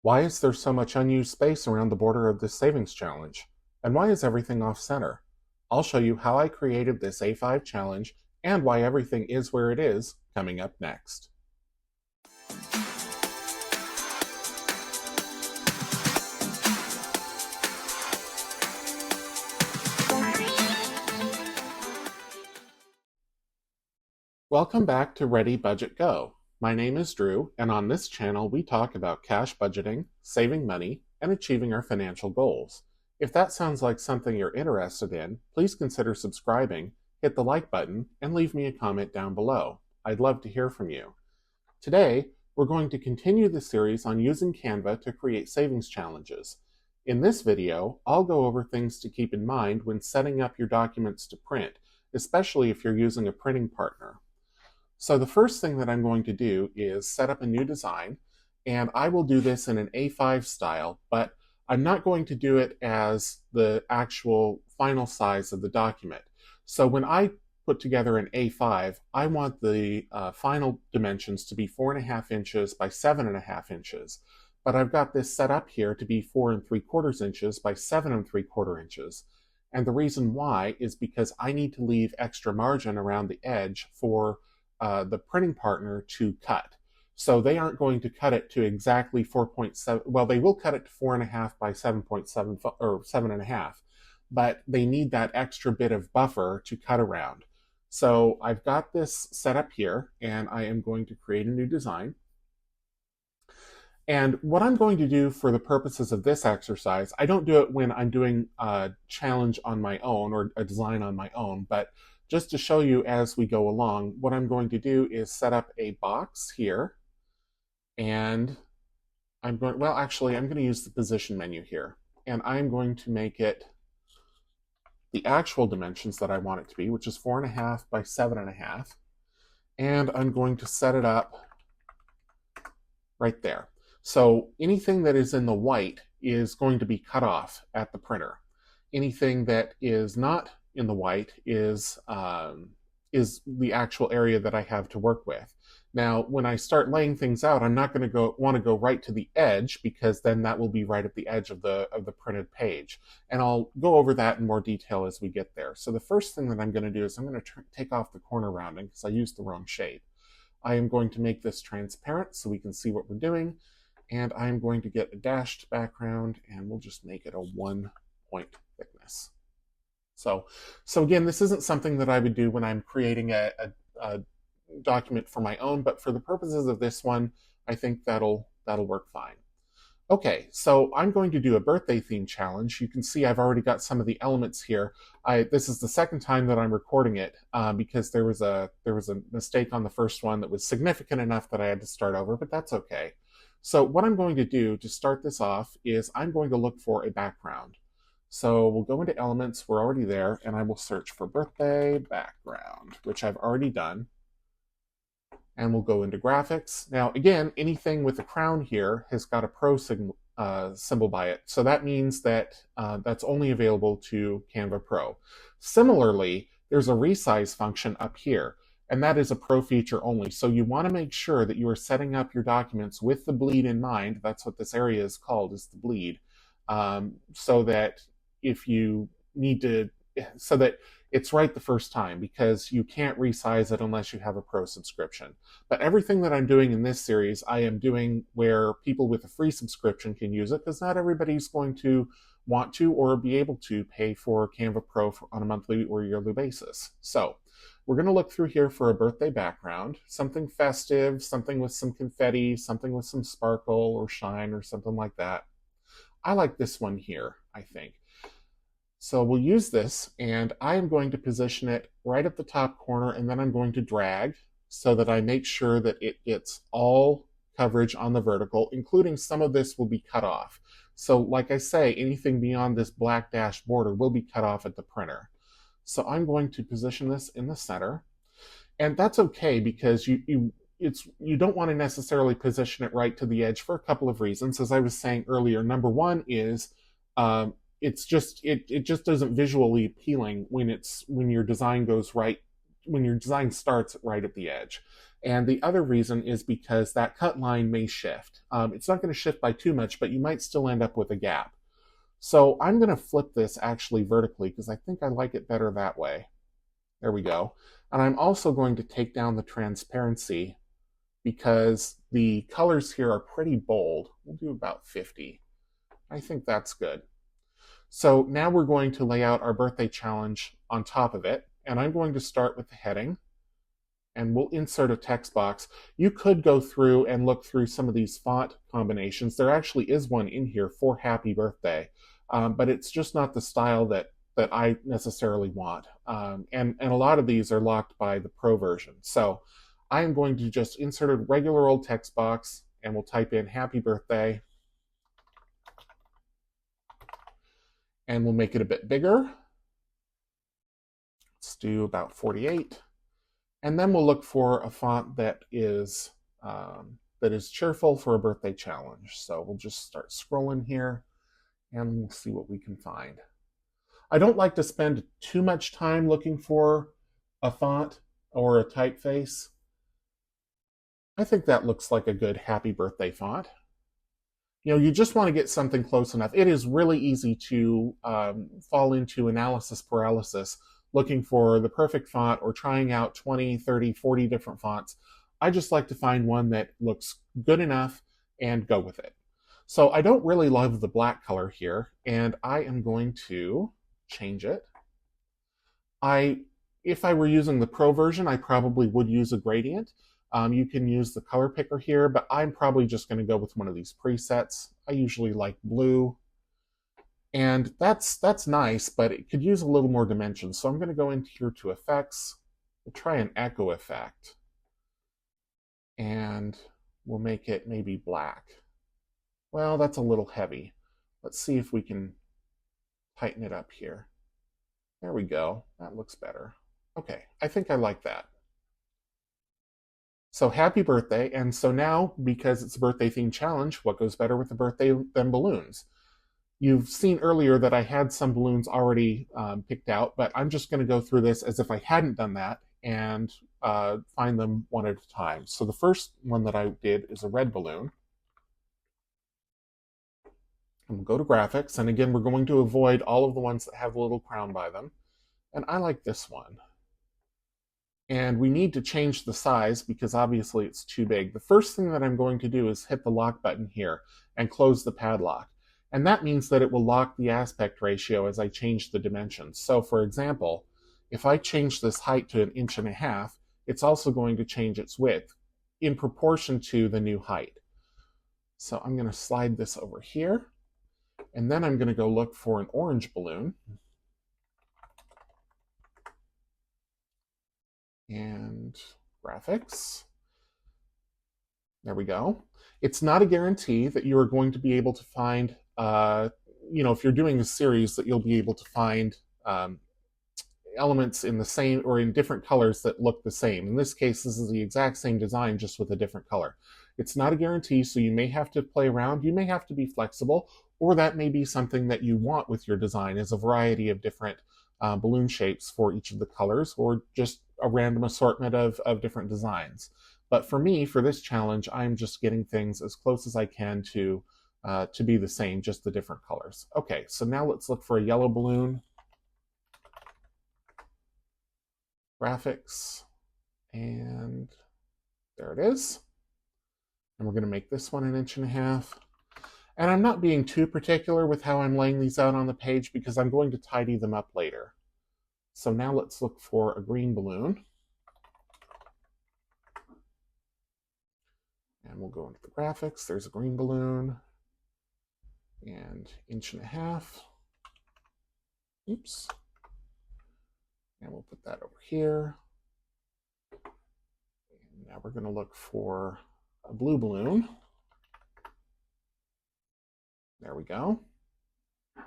Why is there so much unused space around the border of this savings challenge? And why is everything off center? I'll show you how I created this A5 challenge and why everything is where it is coming up next. Welcome back to Ready Budget Go. My name is Drew, and on this channel we talk about cash budgeting, saving money, and achieving our financial goals. If that sounds like something you're interested in, please consider subscribing, hit the like button, and leave me a comment down below. I'd love to hear from you. Today, we're going to continue the series on using Canva to create savings challenges. In this video, I'll go over things to keep in mind when setting up your documents to print, especially if you're using a printing partner. So the first thing that I'm going to do is set up a new design, and I will do this in an A5 style, but I'm not going to do it as the actual final size of the document. So when I put together an A5, I want the final dimensions to be 4.5 inches by 7.5 inches. But I've got this set up here to be 4 3/4 inches by 7 3/4 inches. And the reason why is because I need to leave extra margin around the edge for the printing partner to cut. So they aren't going to cut it to exactly 4.7, well, they will cut it to 4.5 by 7.7 or 7.5, but they need that extra bit of buffer to cut around. So I've got this set up here, and I am going to create a new design. And what I'm going to do for the purposes of this exercise, I don't do it when I'm doing a challenge on my own or a design on my own, but just to show you as we go along, what I'm going to do is set up a box here, and I'm going to use the position menu here, and I'm going to make it the actual dimensions that I want it to be, which is 4.5 by 7.5, and I'm going to set it up right there. So anything that is in the white is going to be cut off at the printer. Anything that is not in the white is the actual area that I have to work with. Now, when I start laying things out, I'm not going to want to go right to the edge, because then that will be right at the edge of the printed page. And I'll go over that in more detail as we get there. So the first thing that I'm going to do is I'm going to take off the corner rounding because I used the wrong shape. I am going to make this transparent so we can see what we're doing. And I'm going to get a dashed background, and we'll just make it a 1-point thickness. So again, this isn't something that I would do when I'm creating a document for my own, but for the purposes of this one, I think that'll work fine. Okay, so I'm going to do a birthday theme challenge. You can see I've already got some of the elements here. This is the second time that I'm recording it because there was a mistake on the first one that was significant enough that I had to start over, but that's okay. So what I'm going to do to start this off is I'm going to look for a background. So we'll go into elements, we're already there, and I will search for birthday background, which I've already done. And we'll go into graphics. Now again, anything with a crown here has got a pro symbol by it. So that means that that's only available to Canva Pro. Similarly, there's a resize function up here, and that is a pro feature only. So you want to make sure that you are setting up your documents with the bleed in mind. That's what this area is called, is the bleed. So that if you need to, so that it's right the first time, because you can't resize it unless you have a pro subscription. But everything that I'm doing in this series, I am doing where people with a free subscription can use it, because not everybody's going to want to or be able to pay for Canva Pro on a monthly or yearly basis. So we're going to look through here for a birthday background, something festive, something with some confetti, something with some sparkle or shine or something like that. I like this one here, I think. So we'll use this, and I am going to position it right at the top corner, and then I'm going to drag so that I make sure that it gets all coverage on the vertical, including some of this will be cut off. So like I say, anything beyond this black dash border will be cut off at the printer. So I'm going to position this in the center, and that's okay, because you don't want to necessarily position it right to the edge for a couple of reasons. As I was saying earlier, number one is it just doesn't visually appealing when your design goes right, when your design starts right at the edge. And the other reason is because that cut line may shift. It's not going to shift by too much, but you might still end up with a gap. So I'm going to flip this actually vertically because I think I like it better that way. There we go. And I'm also going to take down the transparency because the colors here are pretty bold. We'll do about 50. I think that's good. So now we're going to lay out our birthday challenge on top of it. And I'm going to start with the heading. And we'll insert a text box. You could go through and look through some of these font combinations. There actually is one in here for happy birthday, but it's just not the style that I necessarily want. And a lot of these are locked by the Pro version. So I am going to just insert a regular old text box, and we'll type in happy birthday. And we'll make it a bit bigger. Let's do about 48. And then we'll look for a font that is cheerful for a birthday challenge. So we'll just start scrolling here and we'll see what we can find. I don't like to spend too much time looking for a font or a typeface. I think that looks like a good happy birthday font. You know, you just want to get something close enough. It is really easy to fall into analysis paralysis looking for the perfect font or trying out 20, 30, 40 different fonts. I just like to find one that looks good enough and go with it. So I don't really love the black color here, and I am going to change it. If I were using the Pro version, I probably would use a gradient. You can use the color picker here, but I'm probably just going to go with one of these presets. I usually like blue. And that's nice, but it could use a little more dimension. So I'm going to go into here to effects. We'll try an echo effect. And we'll make it maybe black. Well, that's a little heavy. Let's see if we can tighten it up here. There we go. That looks better. Okay, I think I like that. So happy birthday. And so now, because it's a birthday themed challenge, what goes better with a birthday than balloons? You've seen earlier that I had some balloons already picked out, but I'm just going to go through this as if I hadn't done that and find them one at a time. So the first one that I did is a red balloon. And we'll go to graphics, and again, we're going to avoid all of the ones that have a little crown by them. And I like this one. And we need to change the size because obviously it's too big. The first thing that I'm going to do is hit the lock button here and close the padlock. And that means that it will lock the aspect ratio as I change the dimensions. So for example, if I change this height to 1.5 inches, it's also going to change its width in proportion to the new height. So I'm going to slide this over here. And then I'm going to go look for an orange balloon. And graphics. There we go. It's not a guarantee that you are going to be able to find, if you're doing a series, that you'll be able to find elements in the same or in different colors that look the same. In this case, this is the exact same design, just with a different color. It's not a guarantee, so you may have to play around. You may have to be flexible, or that may be something that you want with your design, is a variety of different balloon shapes for each of the colors, or just a random assortment of different designs. But for me, for this challenge, I'm just getting things as close as I can to be the same, just the different colors. Okay, so now let's look for a yellow balloon. Graphics, and there it is. And we're going to make this one 1.5 inches. And I'm not being too particular with how I'm laying these out on the page because I'm going to tidy them up later. So now let's look for a green balloon. And we'll go into the graphics. There's a green balloon. And 1.5 inches. Oops. And we'll put that over here. And now we're going to look for a blue balloon. There we go. 1.5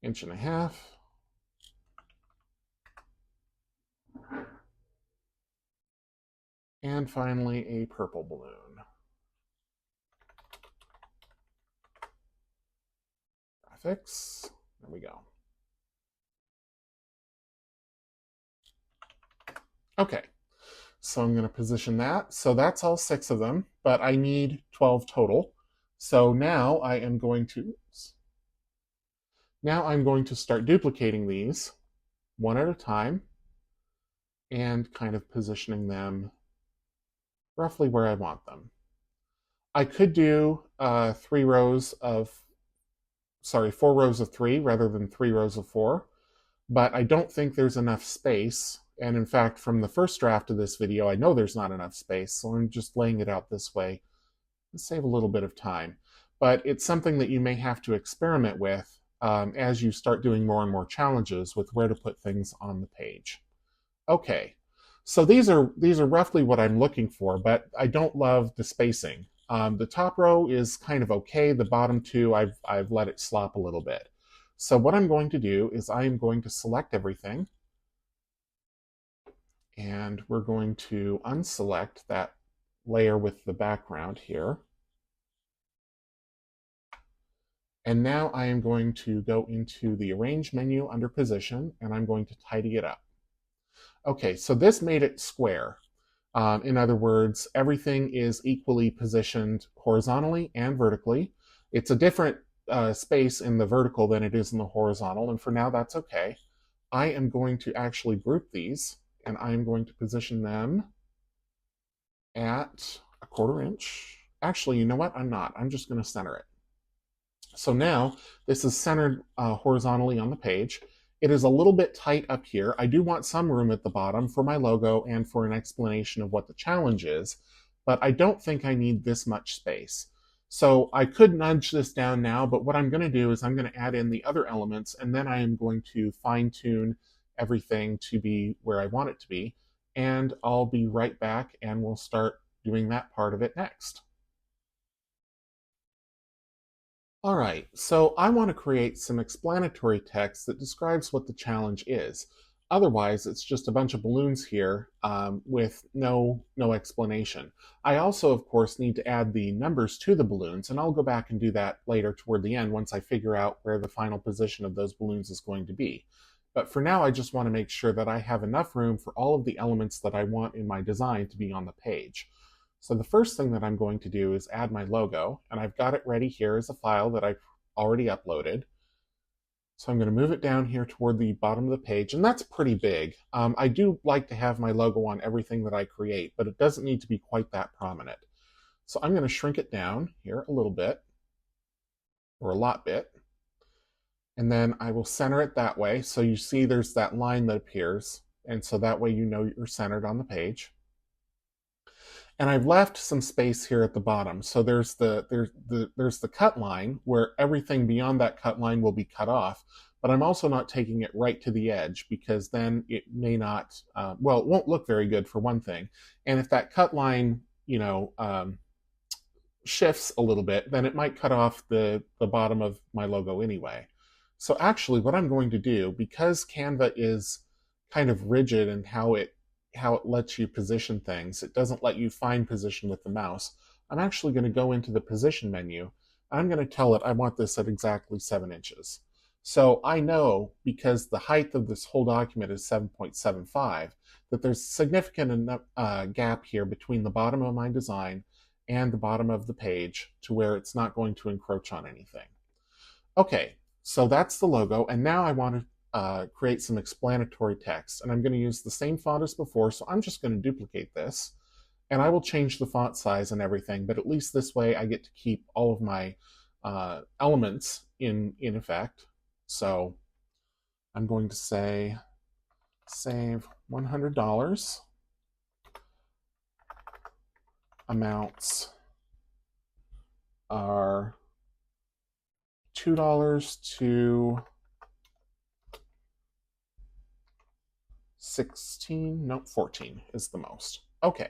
inches. And finally, a purple balloon. Graphics. There we go. Okay. So I'm going to position that. So that's all 6 of them, but I need 12 total. So now I'm going to start duplicating these one at a time and kind of positioning them roughly where I want them. I could do 4 rows of 3 rather than 3 rows of 4, but I don't think there's enough space. And in fact, from the first draft of this video, I know there's not enough space, so I'm just laying it out this way to save a little bit of time. But it's something that you may have to experiment with as you start doing more and more challenges with where to put things on the page. Okay, so these are roughly what I'm looking for, but I don't love the spacing. The top row is kind of okay. The bottom 2, I've let it slop a little bit. So what I'm going to do is I'm going to select everything, and we're going to unselect that layer with the background here. And now I am going to go into the Arrange menu under Position, and I'm going to tidy it up. Okay, so this made it square. In other words, everything is equally positioned horizontally and vertically. It's a different space in the vertical than it is in the horizontal, and for now that's okay. I am going to actually group these, and I am going to position them at 1/4 inch. Actually, you know what? I'm not. I'm just going to center it. So now this is centered horizontally on the page. It is a little bit tight up here. I do want some room at the bottom for my logo and for an explanation of what the challenge is, but I don't think I need this much space. So I could nudge this down now, but what I'm going to do is I'm going to add in the other elements, and then I am going to fine-tune everything to be where I want it to be, and I'll be right back and we'll start doing that part of it next. All right, so I want to create some explanatory text that describes what the challenge is. Otherwise, it's just a bunch of balloons here with no explanation. I also, of course, need to add the numbers to the balloons, and I'll go back and do that later toward the end once I figure out where the final position of those balloons is going to be. But for now, I just want to make sure that I have enough room for all of the elements that I want in my design to be on the page. So the first thing that I'm going to do is add my logo, and I've got it ready here as a file that I've already uploaded. So I'm going to move it down here toward the bottom of the page, and that's pretty big. I do like to have my logo on everything that I create, but it doesn't need to be quite that prominent. So I'm going to shrink it down here a little bit, or a lot bit, and then I will center it that way. So you see there's that line that appears, and so that way you know you're centered on the page. And I've left some space here at the bottom. So there's the cut line where everything beyond that cut line will be cut off. But I'm also not taking it right to the edge because then it may not, well, it won't look very good for one thing. And if that cut line, shifts a little bit, then it might cut off the bottom of my logo anyway. So actually what I'm going to do, because Canva is kind of rigid in how it lets you position things. It doesn't let you find position with the mouse. I'm actually going to go into the position menu. I'm going to tell it I want this at exactly 7 inches. So I know, because the height of this whole document is 7.75, that there's a significant gap here between the bottom of my design and the bottom of the page to where it's not going to encroach on anything. Okay, so that's the logo, and now I want to create some explanatory text. And I'm going to use the same font as before, so I'm just going to duplicate this. And I will change the font size and everything, but at least this way I get to keep all of my elements in effect. So I'm going to say, save $100. Amounts are $2 to 14 is the most. Okay,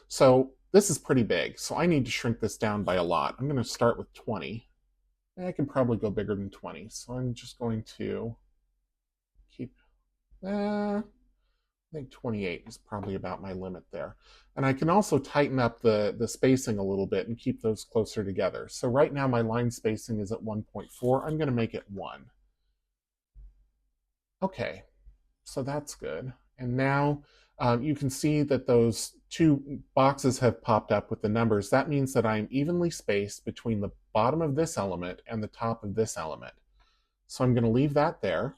so this is pretty big, so I need to shrink this down by a lot. I'm going to start with 20. I can probably go bigger than 20, so I'm just going to keep, I think 28 is probably about my limit there. And I can also tighten up the spacing a little bit and keep those closer together. So right now my line spacing is at 1.4. I'm going to make it 1. Okay. So that's good. And now You can see that those two boxes have popped up with the numbers. That means that I'm evenly spaced between the bottom of this element and the top of this element. So I'm going to leave that there.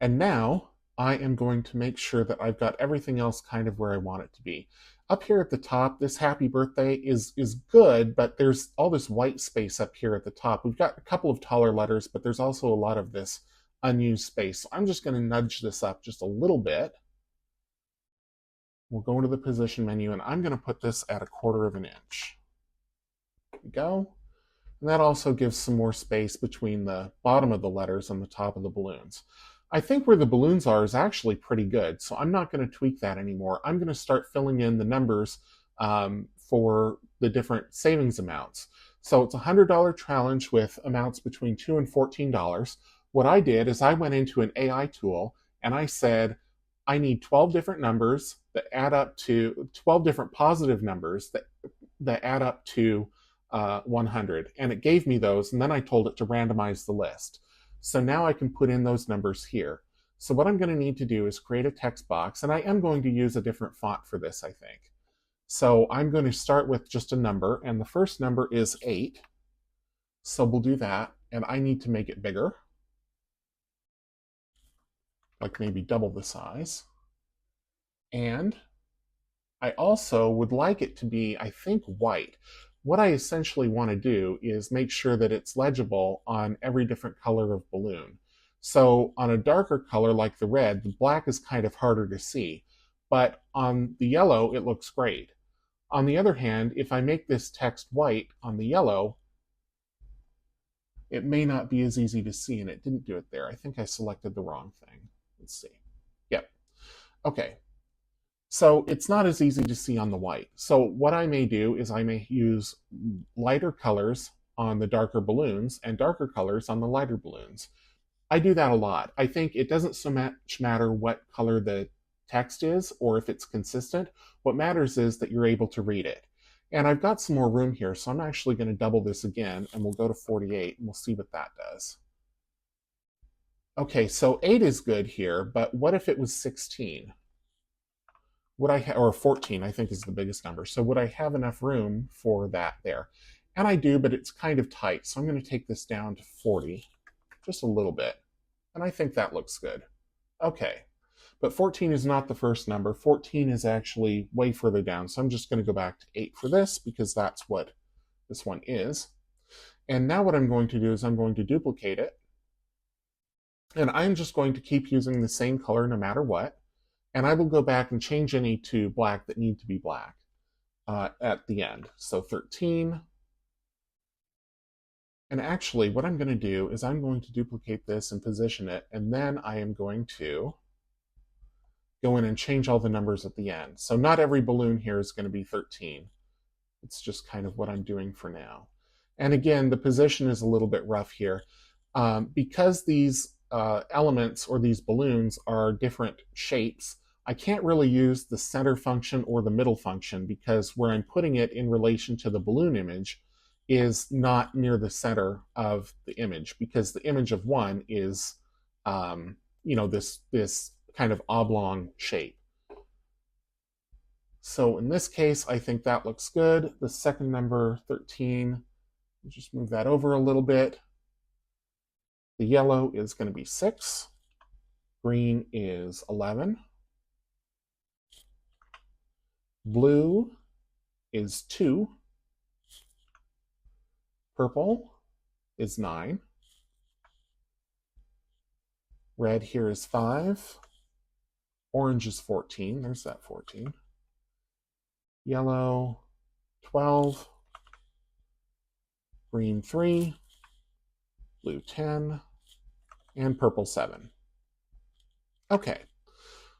And now I am going to make sure that I've got everything else kind of where I want it to be. Up here at the top, this happy birthday is good, but there's all this white space up here at the top. We've got a couple of taller letters, but there's also a lot of this unused space. So I'm just going to nudge this up just a little bit. We'll go into the position menu, and I'm going to put this at 1/4 of an inch. There we go. And that also gives some more space between the bottom of the letters and the top of the balloons. I think where the balloons are is actually pretty good, so I'm not going to tweak that anymore. I'm going to start filling in the numbers for the different savings amounts. So it's a $100 challenge with amounts between $2 and $14. What I did is I went into an AI tool and I said, I need 12 different numbers that add up to 12 different positive numbers that add up to 100. And it gave me those, and then I told it to randomize the list. So now I can put in those numbers here. So what I'm going to need to do is create a text box, and I am going to use a different font for this, I think. So I'm going to start with just a number, and the first number is 8. So we'll do that, and I need to make it bigger, like maybe double the size. And I also would like it to be, I think, white. What I essentially want to do is make sure that it's legible on every different color of balloon. So on a darker color like the red, the black is kind of harder to see, but on the yellow, it looks great. On the other hand, if I make this text white on the yellow, it may not be as easy to see, and it didn't do it there. I think I selected the wrong thing. Let's see. Yep. Okay. So it's not as easy to see on the white. So what I may do is I may use lighter colors on the darker balloons and darker colors on the lighter balloons. I do that a lot. I think it doesn't so much matter what color the text is or if it's consistent. What matters is that you're able to read it. And I've got some more room here, so I'm actually going to double this again, and we'll go to 48, and we'll see what that does. Okay, so 8 is good here, but what if it was 16? Would I or 14, I think, is the biggest number. So would I have enough room for that there? And I do, but it's kind of tight. So I'm going to take this down to 40, just a little bit. And I think that looks good. Okay, but 14 is not the first number. 14 is actually way further down. So I'm just going to go back to 8 for this because that's what this one is. And now what I'm going to do is I'm going to duplicate it. And I'm just going to keep using the same color no matter what. And I will go back and change any to black that need to be black at the end. So 13. And actually, what I'm going to do is I'm going to duplicate this and position it, and then I am going to go in and change all the numbers at the end. So not every balloon here is going to be 13. It's just kind of what I'm doing for now. And again, the position is a little bit rough here. Because these elements or these balloons are different shapes, I can't really use the center function or the middle function because where I'm putting it in relation to the balloon image is not near the center of the image because the image of one is, this kind of oblong shape. So in this case, I think that looks good. The second number, 13, just move that over a little bit. The yellow is going to be 6. Green is 11. Blue is 2. Purple is 9. Red here is 5. Orange is 14. There's that 14. Yellow, 12. Green 3. Blue 10. And purple 7. Okay.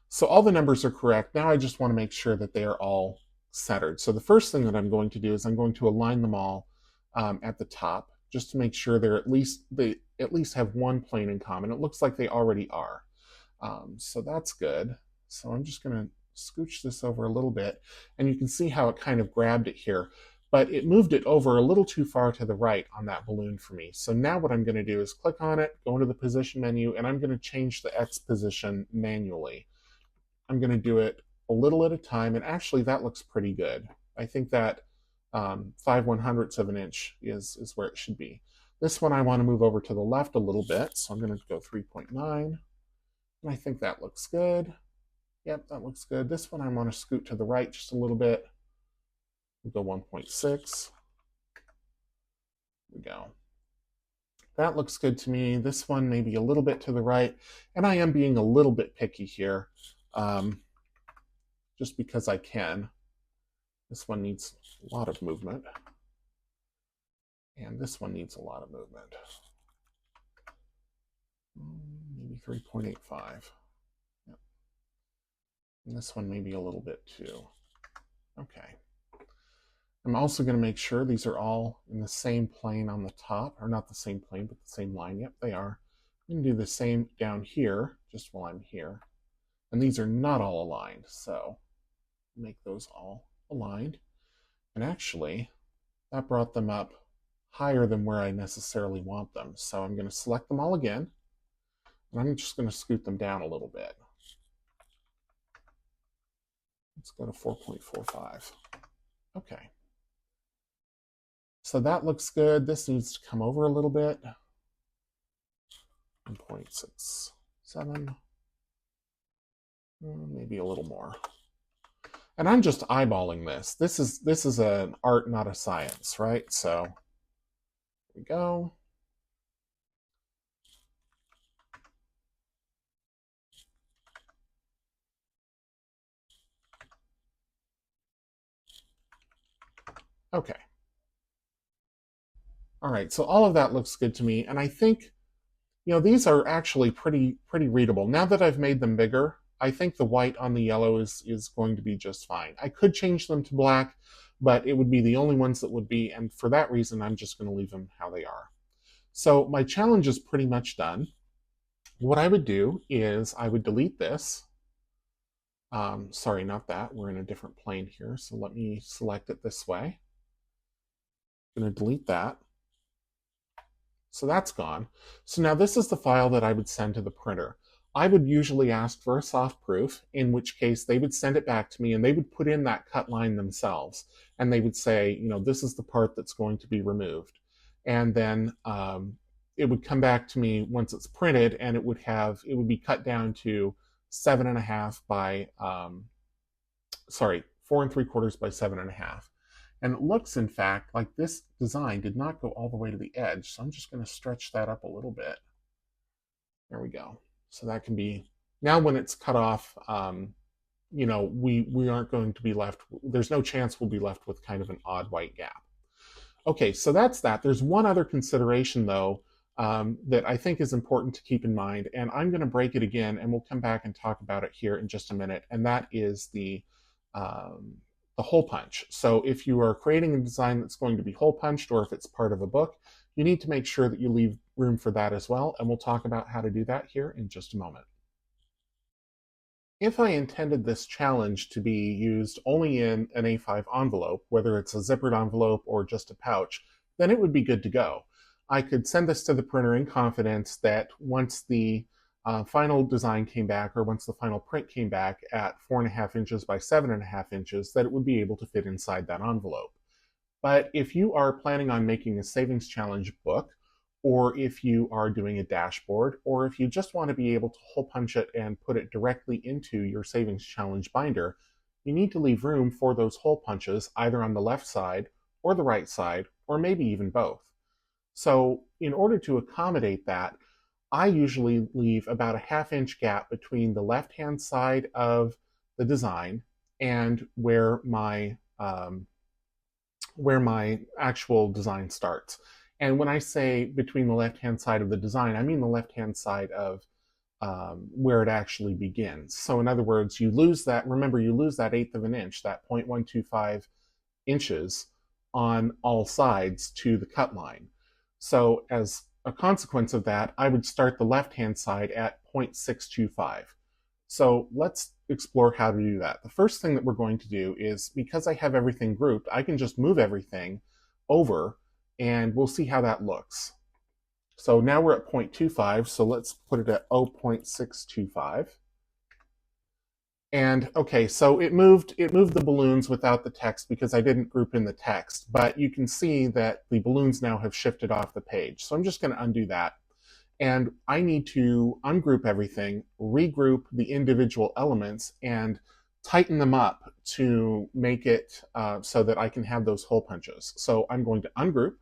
So all the numbers are correct. Now I just want to make sure that they are all centered. So the first thing that I'm going to do is I'm going to align them all at the top, just to make sure they at least have one plane in common. It looks like they already are. So that's good. So I'm just going to scooch this over a little bit, and you can see how it kind of grabbed it here. but it moved it over a little too far to the right on that balloon for me. So now what I'm going to do is click on it, go into the position menu, and I'm going to change the X position manually. I'm going to do it a little at a time, and actually that looks pretty good. I think that 5/100ths of an inch is where it should be. This one I want to move over to the left a little bit, so I'm going to go 3.9, and I think that looks good. Yep, that looks good. This one I want to scoot to the right just a little bit. We'll go 1.6. There we go. That looks good to me. This one maybe a little bit to the right, and I am being a little bit picky here, just because I can. This one needs a lot of movement, and this one needs a lot of movement. Maybe 3.85. Yep. And this one maybe a little bit too. Okay. I'm also going to make sure these are all in the same plane on the top, or not the same plane, but the same line. Yep, they are. I'm going to do the same down here, just while I'm here. And these are not all aligned, so make those all aligned. And actually, that brought them up higher than where I necessarily want them. So I'm going to select them all again, and I'm just going to scoot them down a little bit. Let's go to 4.45. Okay. So that looks good. This needs to come over a little bit. 1.67. Maybe a little more. And I'm just eyeballing this. This is an art, not a science, right? So here we go. Okay. All right, so all of that looks good to me, and I think, these are actually pretty readable. Now that I've made them bigger, I think the white on the yellow is going to be just fine. I could change them to black, but it would be the only ones that would be, and for that reason, I'm just going to leave them how they are. So my challenge is pretty much done. What I would do is I would delete this. Sorry, not that. We're in a different plane here, so let me select it this way. I'm going to delete that. So that's gone. So now this is the file that I would send to the printer. I would usually ask for a soft proof, in which case they would send it back to me and they would put in that cut line themselves. And they would say, this is the part that's going to be removed. And then it would come back to me once it's printed, and it would be cut down to 7.5 by, 4 3/4 by 7.5. And it looks, in fact, like this design did not go all the way to the edge. So I'm just going to stretch that up a little bit. There we go. So that can be, now when it's cut off, we aren't going to be left, there's no chance we'll be left with kind of an odd white gap. Okay, so that's that. There's one other consideration, though, that I think is important to keep in mind. And I'm going to break it again, and we'll come back and talk about it here in just a minute. And that is the hole punch. So if you are creating a design that's going to be hole punched, or if it's part of a book, you need to make sure that you leave room for that as well. And we'll talk about how to do that here in just a moment. If I intended this challenge to be used only in an A5 envelope, whether it's a zippered envelope or just a pouch, then it would be good to go. I could send this to the printer in confidence that once the final design came back, or once the final print came back at 4.5 inches by 7.5 inches, that it would be able to fit inside that envelope. But if you are planning on making a savings challenge book, or if you are doing a dashboard, or if you just want to be able to hole punch it and put it directly into your savings challenge binder, you need to leave room for those hole punches either on the left side or the right side, or maybe even both. So in order to accommodate that, I usually leave about a 1/2 inch gap between the left-hand side of the design and where my actual design starts. And when I say between the left-hand side of the design, I mean the left-hand side of where it actually begins. So in other words, you lose that 1/8 of an inch, that 0.125 inches on all sides to the cut line. So as a consequence of that, I would start the left-hand side at 0.625. So let's explore how to do that. The first thing that we're going to do is, because I have everything grouped, I can just move everything over and we'll see how that looks. So now we're at 0.25, so let's put it at 0.625. And okay, so it moved the balloons without the text because I didn't group in the text, but you can see that the balloons now have shifted off the page. So I'm just going to undo that. And I need to ungroup everything, regroup the individual elements, and tighten them up to make it so that I can have those hole punches. So I'm going to ungroup,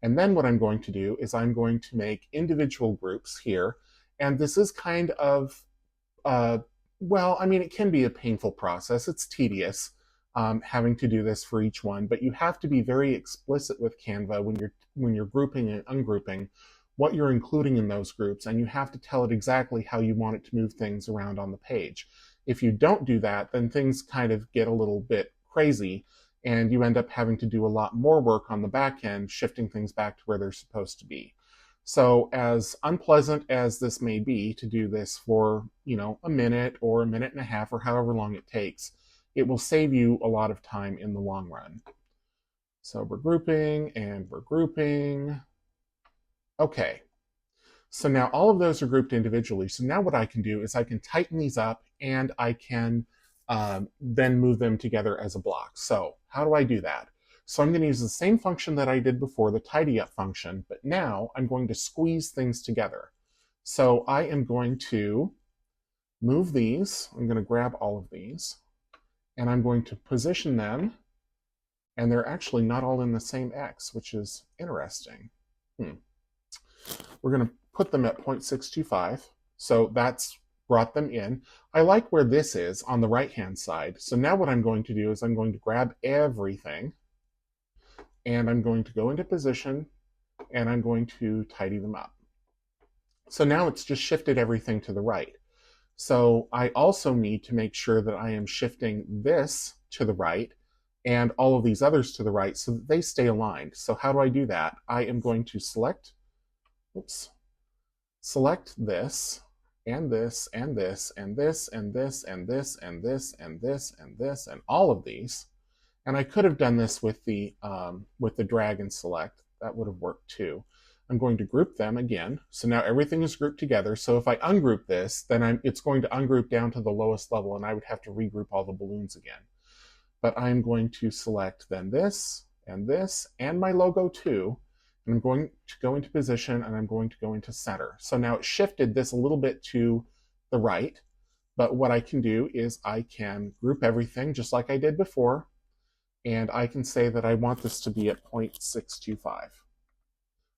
and then what I'm going to do is I'm going to make individual groups here. And this is kind of, well, I mean, it can be a painful process. It's tedious having to do this for each one, but you have to be very explicit with Canva when you're grouping and ungrouping what you're including in those groups, and you have to tell it exactly how you want it to move things around on the page. If you don't do that, then things kind of get a little bit crazy, and you end up having to do a lot more work on the back end, shifting things back to where they're supposed to be. So as unpleasant as this may be to do this for, a minute or a minute and a half or however long it takes, it will save you a lot of time in the long run. So we're grouping and we're grouping. Okay, so now all of those are grouped individually. So now what I can do is I can tighten these up and I can then move them together as a block. So how do I do that? So I'm going to use the same function that I did before, the tidy up function, but now I'm going to squeeze things together. So I am going to move these. I'm going to grab all of these and I'm going to position them, and they're actually not all in the same X, which is interesting. We're going to put them at 0.625. So that's brought them in. I like where this is on the right-hand side. So now what I'm going to do is I'm going to grab everything and I'm going to go into position and I'm going to tidy them up. So now it's just shifted everything to the right. So I also need to make sure that I am shifting this to the right and all of these others to the right so that they stay aligned. So how do I do that? I am going to select this and this and this and this and this and this and this and this and this and all of these. And I could have done this with the drag and select. That would have worked too. I'm going to group them again. So now everything is grouped together. So if I ungroup this, then it's going to ungroup down to the lowest level and I would have to regroup all the balloons again. But I'm going to select then this and my logo too. And I'm going to go into position and I'm going to go into center. So now it shifted this a little bit to the right, but what I can do is I can group everything just like I did before, and I can say that I want this to be at 0.625.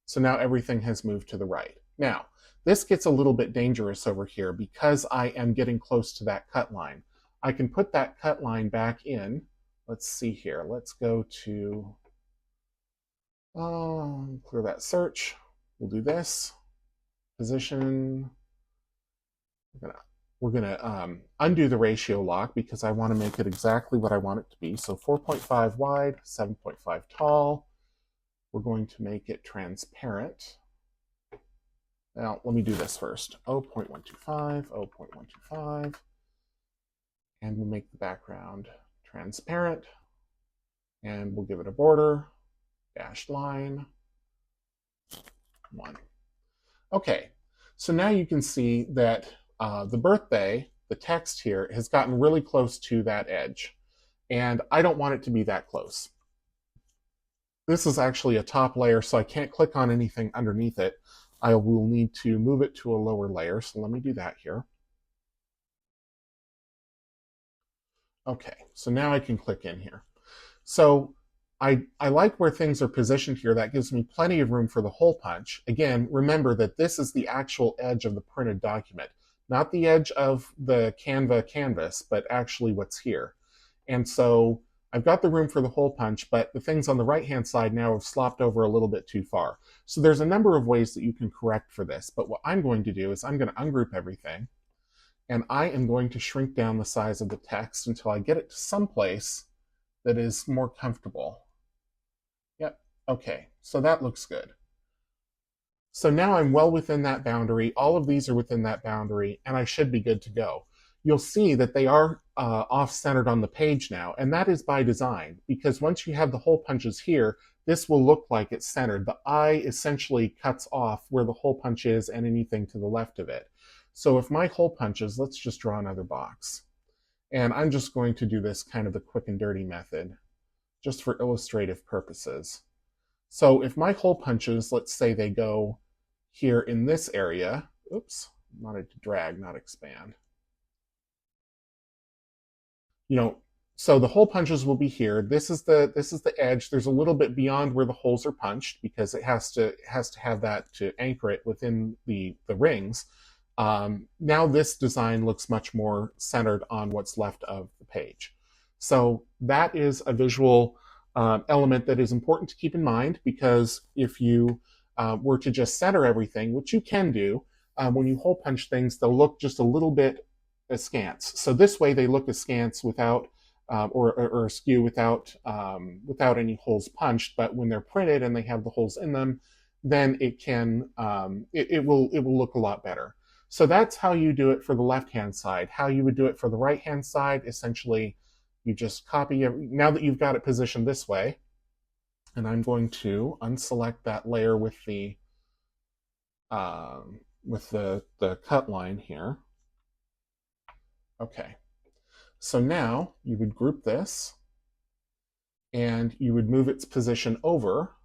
So now everything has moved to the right. Now, this gets a little bit dangerous over here because I am getting close to that cut line. I can put that cut line back in. Let's see here. Let's go to clear that search. We'll do this. Position. We're gonna undo the ratio lock because I want to make it exactly what I want it to be. So 4.5 wide, 7.5 tall. We're going to make it transparent. Now, let me do this first. 0.125, 0.125. And we'll make the background transparent. And we'll give it a border. Dashed line, 1. Okay, so now you can see that the birthday, the text here, has gotten really close to that edge. And I don't want it to be that close. This is actually a top layer, so I can't click on anything underneath it. I will need to move it to a lower layer, so let me do that here. Okay, so now I can click in here. So I like where things are positioned here. That gives me plenty of room for the hole punch. Again, remember that this is the actual edge of the printed document, not the edge of the Canva canvas, but actually what's here. And so I've got the room for the hole punch, but the things on the right-hand side now have slopped over a little bit too far. So there's a number of ways that you can correct for this, but what I'm going to do is I'm going to ungroup everything, and I am going to shrink down the size of the text until I get it to some place that is more comfortable. Yep, okay, so that looks good. So now I'm well within that boundary. All of these are within that boundary, and I should be good to go. You'll see that they are off-centered on the page now, and that is by design, because once you have the hole punches here, this will look like it's centered. The eye essentially cuts off where the hole punch is and anything to the left of it. So if my hole punches, let's just draw another box. And I'm just going to do this kind of the quick and dirty method, just for illustrative purposes. So if my hole punches, let's say they go here in this area, oops, I wanted to drag, not expand. So the hole punches will be here. This is the edge. There's a little bit beyond where the holes are punched because it has to have that to anchor it within the rings. Now this design looks much more centered on what's left of the page. So that is a visual element that is important to keep in mind, because if you were to just center everything, which you can do, when you hole punch things, they'll look just a little bit askance. So this way they look askance without or askew without any holes punched. But when they're printed and they have the holes in them, then it can it will look a lot better. So that's how you do it for the left-hand side. How you would do it for the right-hand side, essentially, you just copy now that you've got it positioned this way, and I'm going to unselect that layer with the cut line here. Okay, so now you would group this, and you would move its position over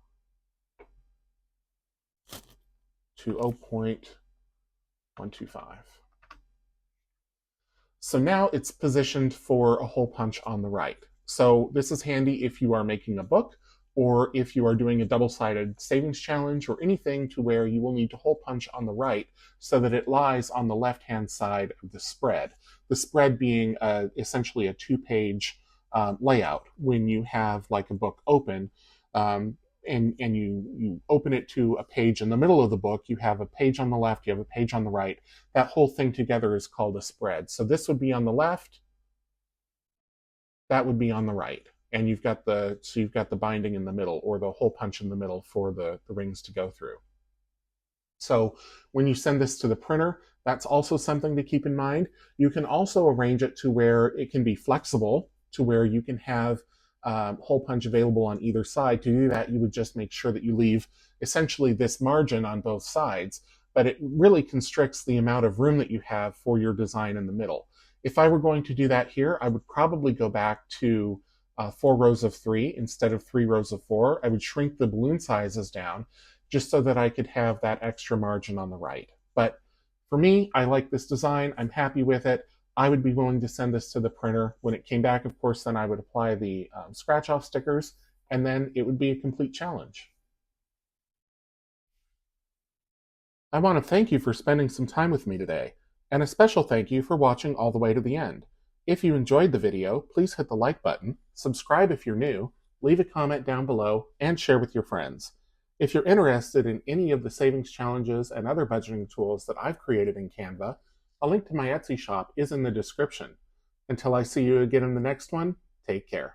to 0.125. So now it's positioned for a hole punch on the right. So this is handy if you are making a book, or if you are doing a double-sided savings challenge, or anything to where you will need to hole punch on the right so that it lies on the left-hand side of the spread. The spread being essentially a two-page layout. When you have like a book open, and you open it to a page in the middle of the book, you have a page on the left, you have a page on the right. That whole thing together is called a spread. So this would be on the left, that would be on the right. And you've got the binding in the middle, or the hole punch in the middle for the rings to go through. So when you send this to the printer, that's also something to keep in mind. You can also arrange it to where it can be flexible, to where you can have hole punch available on either side. To do that, you would just make sure that you leave essentially this margin on both sides, but it really constricts the amount of room that you have for your design in the middle. If I were going to do that here, I would probably go back to 4 rows of 3 instead of 3 rows of 4. I would shrink the balloon sizes down just so that I could have that extra margin on the right. But for me, I like this design. I'm happy with it. I would be willing to send this to the printer. When it came back, of course, then I would apply the scratch-off stickers, and then it would be a complete challenge. I want to thank you for spending some time with me today, and a special thank you for watching all the way to the end. If you enjoyed the video, please hit the like button, subscribe if you're new, leave a comment down below, and share with your friends. If you're interested in any of the savings challenges and other budgeting tools that I've created in Canva, a link to my Etsy shop is in the description. Until I see you again in the next one, take care.